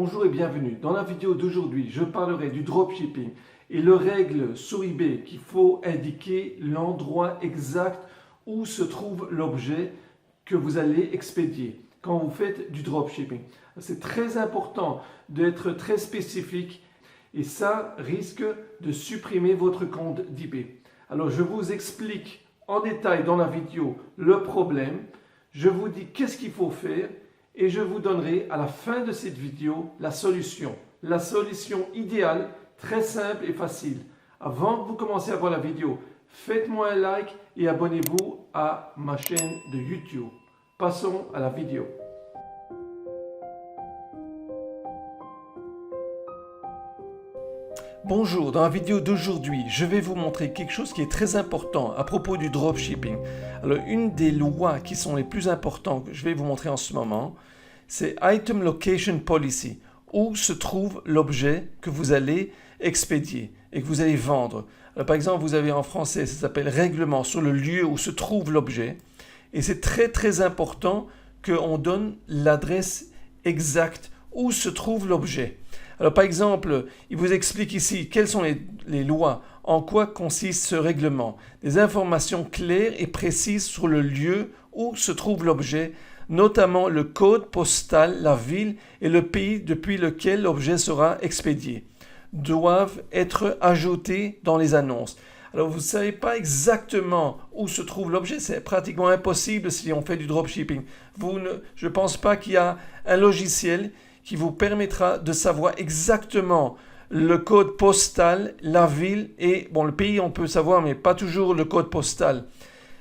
Bonjour et bienvenue. Dans la vidéo d'aujourd'hui, je parlerai du dropshipping et les règles sur eBay qu'il faut indiquer l'endroit exact où se trouve l'objet que vous allez expédier quand vous faites du dropshipping. C'est très important d'être très spécifique et ça risque de supprimer votre compte d'eBay. Alors je vous explique en détail dans la vidéo le problème, je vous dis qu'est-ce qu'il faut faire et je vous donnerai à la fin de cette vidéo la solution. La solution idéale, très simple et facile. Avant que vous commenciez à voir la vidéo, faites-moi un like et abonnez-vous à ma chaîne de YouTube. Passons à la vidéo. Bonjour, dans la vidéo d'aujourd'hui, je vais vous montrer quelque chose qui est très important à propos du dropshipping. Alors, une des lois qui sont les plus importantes que je vais vous montrer en ce moment, c'est Item Location Policy, où se trouve l'objet que vous allez expédier et que vous allez vendre. Alors, par exemple, vous avez en français, ça s'appelle règlement sur le lieu où se trouve l'objet. Et c'est très important qu'on donne l'adresse exacte où se trouve l'objet. Alors par exemple, il vous explique ici quelles sont les lois, en quoi consiste ce règlement. Des informations claires et précises sur le lieu où se trouve l'objet, notamment le code postal, la ville et le pays depuis lequel l'objet sera expédié, doivent être ajoutés dans les annonces. Alors vous ne savez pas exactement où se trouve l'objet, c'est pratiquement impossible si on fait du dropshipping. Je ne pense pas qu'il y a un logiciel qui vous permettra de savoir exactement le code postal, la ville et le pays on peut savoir mais pas toujours le code postal.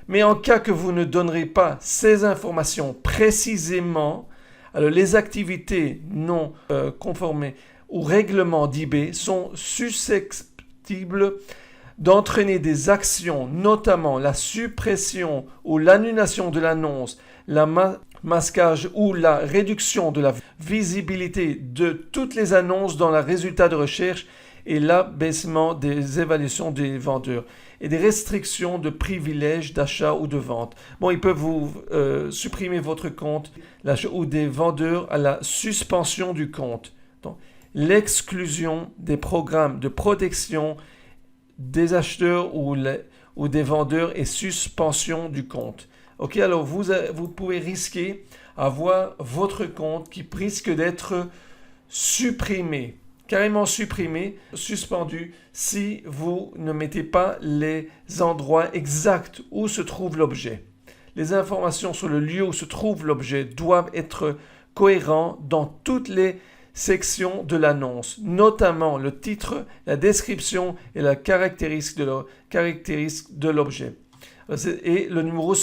Mais en cas que vous ne donnerez pas ces informations précisément, alors les activités non conformées au règlement d'eBay sont susceptibles d'entraîner des actions, notamment la suppression ou l'annulation de l'annonce, la masquage ou la réduction de la visibilité de toutes les annonces dans le résultat de recherche et l'abaissement des évaluations des vendeurs et des restrictions de privilèges d'achat ou de vente. Ils peuvent vous supprimer votre compte ou des vendeurs à la suspension du compte. Donc, l'exclusion des programmes de protection des acheteurs ou des vendeurs et suspension du compte. Ok, alors vous pouvez risquer avoir votre compte qui risque d'être supprimé, carrément supprimé, suspendu, si vous ne mettez pas les endroits exacts où se trouve l'objet. Les informations sur le lieu où se trouve l'objet doivent être cohérentes dans toutes les sections de l'annonce, notamment le titre, la description et la caractéristique de l'objet. Et le numéro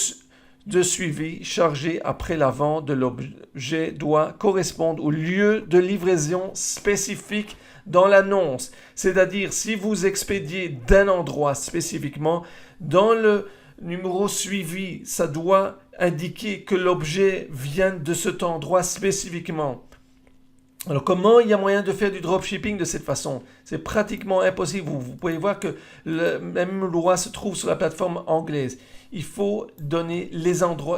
de suivi chargé après la vente de l'objet doit correspondre au lieu de livraison spécifique dans l'annonce. C'est-à-dire, si vous expédiez d'un endroit spécifiquement, dans le numéro suivi, ça doit indiquer que l'objet vient de cet endroit spécifiquement. Alors, comment il y a moyen de faire du dropshipping de cette façon? C'est pratiquement impossible. Vous pouvez voir que la même loi se trouve sur la plateforme anglaise. Il faut donner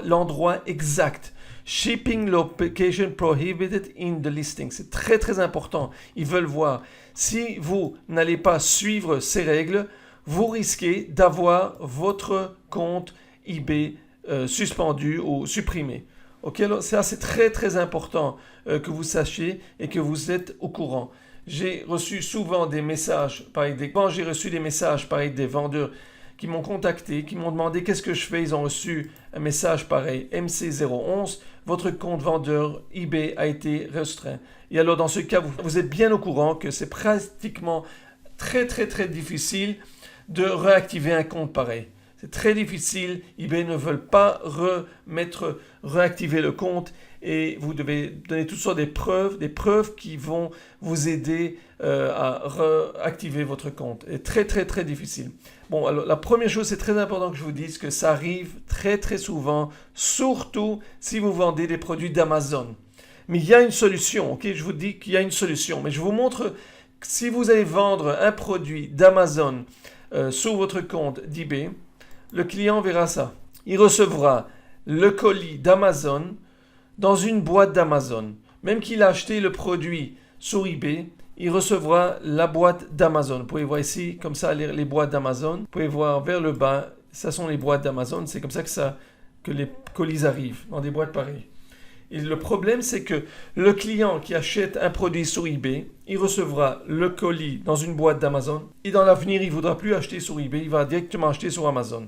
l'endroit exact. Shipping location prohibited in the listing. C'est très important. Ils veulent voir. Si vous n'allez pas suivre ces règles, vous risquez d'avoir votre compte eBay suspendu ou supprimé. Ok, alors ça c'est très important que vous sachiez et que vous êtes au courant. J'ai reçu souvent des messages, j'ai reçu des messages des vendeurs qui m'ont contacté, qui m'ont demandé qu'est-ce que je fais. Ils ont reçu un message pareil, MC011, votre compte vendeur eBay a été restreint. Et alors dans ce cas, vous êtes bien au courant que c'est pratiquement très difficile de réactiver un compte pareil. C'est très difficile, eBay ne veut pas réactiver le compte et vous devez donner toutes sortes des preuves qui vont vous aider à réactiver votre compte. C'est très difficile. Alors la première chose, c'est très important que je vous dise que ça arrive très souvent, surtout si vous vendez des produits d'Amazon. Mais il y a une solution, ok? Je vous dis qu'il y a une solution, mais je vous montre que si vous allez vendre un produit d'Amazon sur votre compte d'eBay, le client verra ça. Il recevra le colis d'Amazon dans une boîte d'Amazon. Même qu'il a acheté le produit sur eBay, il recevra la boîte d'Amazon. Vous pouvez voir ici, comme ça, les boîtes d'Amazon. Vous pouvez voir vers le bas, ça sont les boîtes d'Amazon. C'est comme ça que les colis arrivent, dans des boîtes pareilles. Et le problème, c'est que le client qui achète un produit sur eBay, il recevra le colis dans une boîte d'Amazon. Et dans l'avenir, il ne voudra plus acheter sur eBay, il va directement acheter sur Amazon.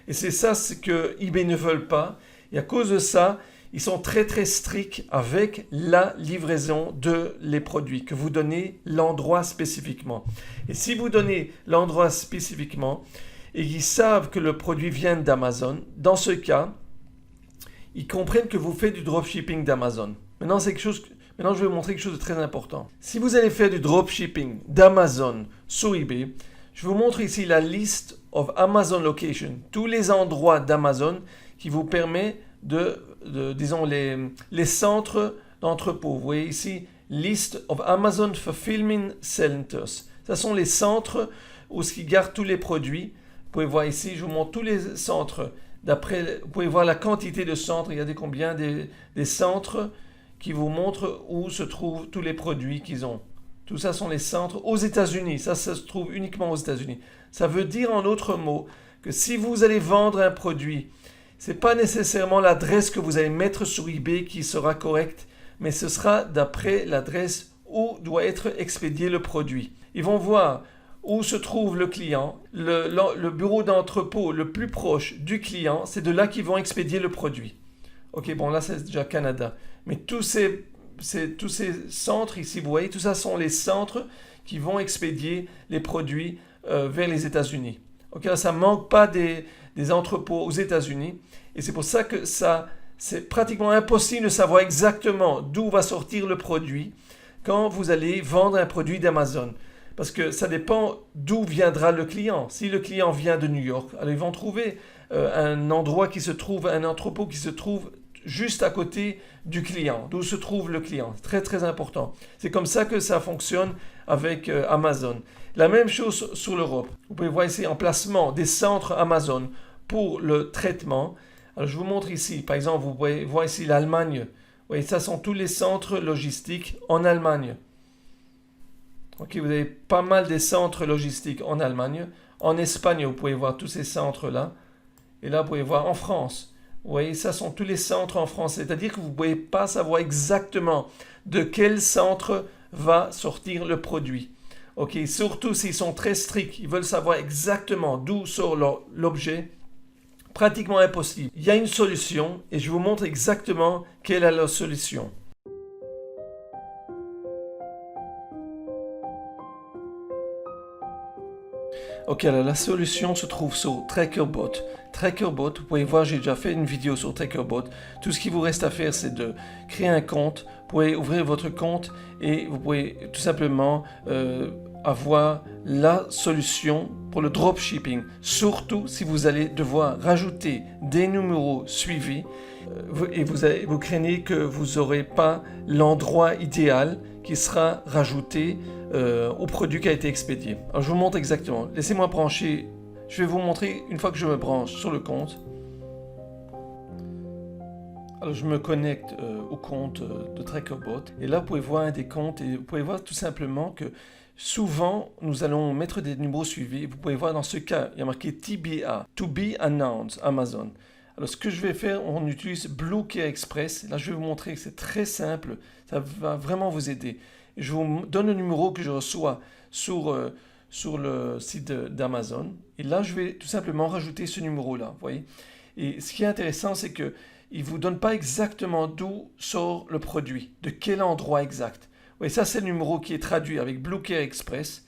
Et c'est ça ce que eBay ne veut pas. Et à cause de ça, ils sont très très stricts avec la livraison de les produits, que vous donnez l'endroit spécifiquement. Et si vous donnez l'endroit spécifiquement et qu'ils savent que le produit vient d'Amazon, dans ce cas, ils comprennent que vous faites du dropshipping d'Amazon. Maintenant, je vais vous montrer quelque chose de très important. Si vous allez faire du dropshipping d'Amazon sur eBay, je vous montre ici la liste of Amazon location, tous les endroits d'Amazon qui vous permet disons, les centres d'entrepôt. Vous voyez ici, list of Amazon Fulfillment Centers. Ce sont les centres où ils gardent tous les produits. Vous pouvez voir ici, je vous montre tous les centres. Vous pouvez voir la quantité de centres. Regardez combien des centres qui vous montrent où se trouvent tous les produits qu'ils ont. Tout ça sont les centres aux États-Unis. Ça se trouve uniquement aux États-Unis. Ça veut dire en d'autres mots que si vous allez vendre un produit, ce n'est pas nécessairement l'adresse que vous allez mettre sur eBay qui sera correcte, mais ce sera d'après l'adresse où doit être expédié le produit. Ils vont voir où se trouve le client, le bureau d'entrepôt le plus proche du client, c'est de là qu'ils vont expédier le produit. Ok, bon là c'est déjà Canada. Mais tous ces centres ici, vous voyez, tout ça sont les centres qui vont expédier les produits vers les États-Unis. Ok, là, ça ne manque pas des entrepôts aux États-Unis. Et c'est pour ça que c'est pratiquement impossible de savoir exactement d'où va sortir le produit quand vous allez vendre un produit d'Amazon. Parce que ça dépend d'où viendra le client. Si le client vient de New York, alors ils vont trouver un entrepôt qui se trouve juste à côté du client, d'où se trouve le client. C'est très très important. C'est comme ça que ça fonctionne avec Amazon. La même chose sur l'Europe. Vous pouvez voir ici emplacement des centres Amazon pour le traitement. Alors je vous montre ici, par exemple, vous pouvez voir ici l'Allemagne. Vous voyez, ça sont tous les centres logistiques en Allemagne. Ok, vous avez pas mal des centres logistiques en Allemagne. En Espagne, vous pouvez voir tous ces centres-là. Et là, vous pouvez voir en France. Vous voyez, ça sont tous les centres en France. C'est-à-dire que vous ne pouvez pas savoir exactement de quel centre va sortir le produit. Ok, surtout s'ils sont très stricts, ils veulent savoir exactement d'où sort l'objet. Pratiquement impossible. Il y a une solution et je vous montre exactement quelle est la solution. Ok, alors la solution se trouve sur TrackerBot. TrackerBot, vous pouvez voir, j'ai déjà fait une vidéo sur TrackerBot. Tout ce qu'il vous reste à faire, c'est de créer un compte. Vous pouvez ouvrir votre compte et vous pouvez tout simplement avoir la solution pour le dropshipping. Surtout si vous allez devoir rajouter des numéros suivis et vous craignez que vous n'aurez pas l'endroit idéal qui sera rajouté au produit qui a été expédié. Alors je vous montre exactement. Laissez-moi brancher. Je vais vous montrer une fois que je me branche sur le compte. Alors je me connecte au compte de TrackerBot et là vous pouvez voir un des comptes et vous pouvez voir tout simplement que souvent nous allons mettre des numéros suivis. Vous pouvez voir dans ce cas, il y a marqué TBA, To Be Announced, Amazon. Alors ce que je vais faire, on utilise Bluecare Express. Là je vais vous montrer que c'est très simple, ça va vraiment vous aider. Je vous donne le numéro que je reçois sur le site d'Amazon et là je vais tout simplement rajouter ce numéro-là, vous voyez. Et ce qui est intéressant, c'est que il ne vous donne pas exactement d'où sort le produit, de quel endroit exact. Oui, ça c'est le numéro qui est traduit avec Bluecare Express.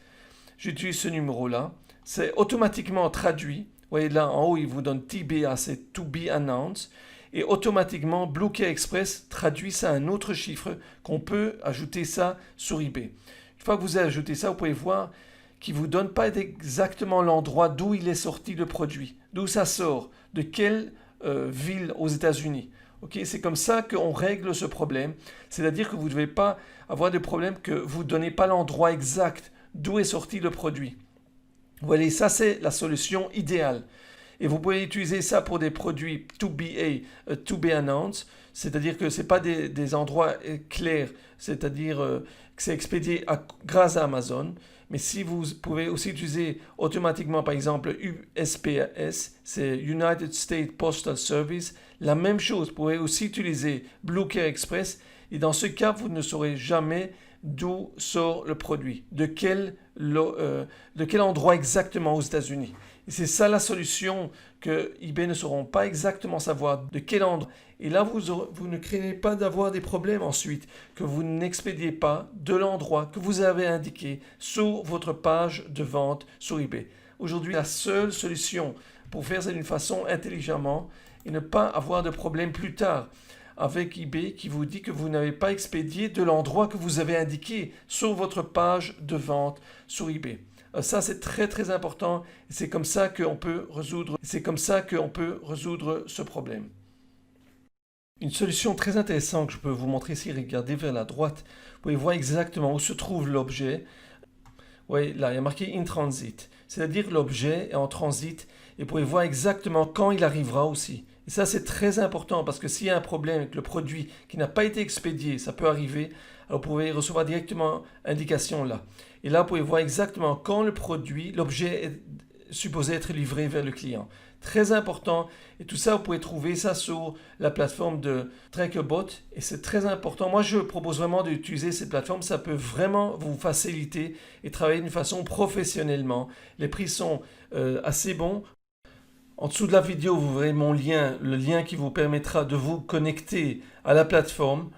J'utilise ce numéro-là. C'est automatiquement traduit. Vous voyez là en haut, il vous donne TBA, c'est To Be Announced. Et automatiquement, Bluecare Express traduit ça à un autre chiffre qu'on peut ajouter ça sur eBay. Une fois que vous avez ajouté ça, vous pouvez voir qu'il ne vous donne pas exactement l'endroit d'où il est sorti le produit, d'où ça sort, de quelle ville aux États-Unis. Okay, c'est comme ça qu'on règle ce problème. C'est-à-dire que vous ne devez pas avoir de problème que vous ne donnez pas l'endroit exact d'où est sorti le produit. Vous voyez, ça c'est la solution idéale. Et vous pouvez utiliser ça pour des produits to be announced, c'est-à-dire que ce n'est pas des endroits clairs, c'est-à-dire que c'est expédié grâce à Amazon. Mais si vous pouvez aussi utiliser automatiquement, par exemple, USPS, c'est United States Postal Service, la même chose. Vous pouvez aussi utiliser Blue Care Express. Et dans ce cas, vous ne saurez jamais d'où sort le produit, de quel endroit exactement aux États-Unis. Et c'est ça la solution, que eBay ne sauront pas exactement savoir de quel endroit. Et là, vous ne craignez pas d'avoir des problèmes ensuite, que vous n'expédiez pas de l'endroit que vous avez indiqué sur votre page de vente sur eBay. Aujourd'hui, la seule solution pour faire ça d'une façon intelligemment et ne pas avoir de problème plus tard avec eBay qui vous dit que vous n'avez pas expédié de l'endroit que vous avez indiqué sur votre page de vente sur eBay. Ça, c'est très très important. C'est comme ça qu'on peut résoudre ce problème. Une solution très intéressante que je peux vous montrer ici, regardez vers la droite. Vous pouvez voir exactement où se trouve l'objet. Oui, là, il y a marqué in transit. C'est-à-dire l'objet est en transit et vous pouvez voir exactement quand il arrivera aussi. Et ça, c'est très important parce que s'il y a un problème avec le produit qui n'a pas été expédié, ça peut arriver, alors vous pouvez recevoir directement indication là. Et là, vous pouvez voir exactement quand l'objet est supposé être livré vers le client. Très important. Et tout ça, vous pouvez trouver ça sur la plateforme de TrackerBot. Et c'est très important. Moi, je propose vraiment d'utiliser cette plateforme. Ça peut vraiment vous faciliter et travailler d'une façon professionnellement. Les prix sont assez bons. En dessous de la vidéo, vous verrez mon lien, le lien qui vous permettra de vous connecter à la plateforme.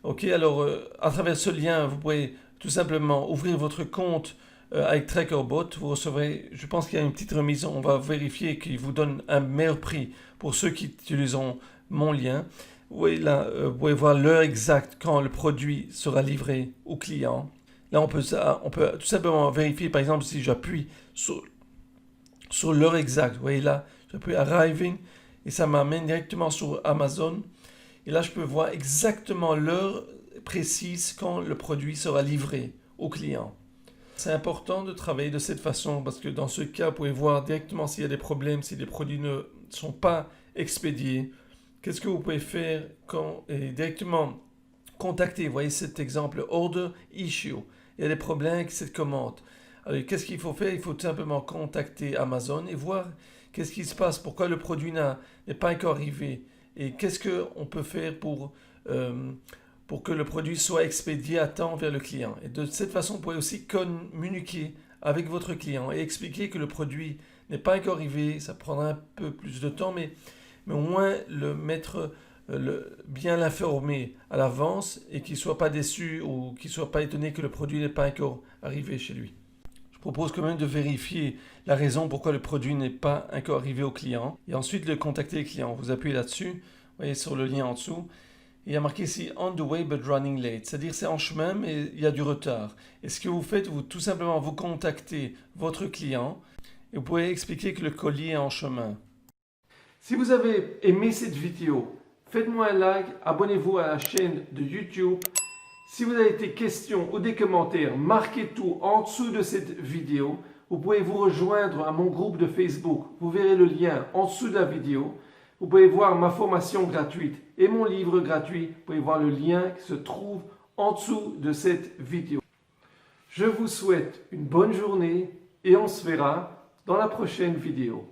Ok, alors à travers ce lien, vous pourrez tout simplement ouvrir votre compte avec TrackerBot. Vous recevrez, je pense qu'il y a une petite remise, on va vérifier qu'il vous donne un meilleur prix pour ceux qui utiliseront mon lien. Oui, là, vous pouvez voir l'heure exacte quand le produit sera livré au client. Là, on peut tout simplement vérifier, par exemple, si j'appuie sur l'heure exacte. Vous voyez là, j'appuie Arriving et ça m'amène directement sur Amazon. Et là, je peux voir exactement l'heure précise quand le produit sera livré au client. C'est important de travailler de cette façon parce que dans ce cas, vous pouvez voir directement s'il y a des problèmes, si les produits ne sont pas expédiés. Qu'est-ce que vous pouvez faire et directement contacter, vous voyez cet exemple, Order Issue. Il y a des problèmes avec cette commande. Alors, qu'est-ce qu'il faut faire? Il faut tout simplement contacter Amazon et voir qu'est-ce qui se passe, pourquoi le produit n'est pas encore arrivé et qu'est-ce qu'on peut faire pour que le produit soit expédié à temps vers le client. Et de cette façon, vous pouvez aussi communiquer avec votre client et expliquer que le produit n'est pas encore arrivé, ça prendra un peu plus de temps, mais au moins bien l'informer à l'avance et qu'il ne soit pas déçu ou qu'il ne soit pas étonné que le produit n'est pas encore arrivé chez lui. Je propose quand même de vérifier la raison pourquoi le produit n'est pas encore arrivé au client et ensuite de contacter le client. Vous appuyez là-dessus, vous voyez sur le lien en dessous. Il y a marqué ici « on the way but running late », c'est-à-dire c'est en chemin mais il y a du retard. Et ce que vous faites, tout simplement vous contactez votre client et vous pouvez expliquer que le colis est en chemin. Si vous avez aimé cette vidéo, faites-moi un like, abonnez-vous à la chaîne de YouTube. Si vous avez des questions ou des commentaires, marquez tout en dessous de cette vidéo. Vous pouvez vous rejoindre à mon groupe de Facebook. Vous verrez le lien en dessous de la vidéo. Vous pouvez voir ma formation gratuite et mon livre gratuit. Vous pouvez voir le lien qui se trouve en dessous de cette vidéo. Je vous souhaite une bonne journée et on se verra dans la prochaine vidéo.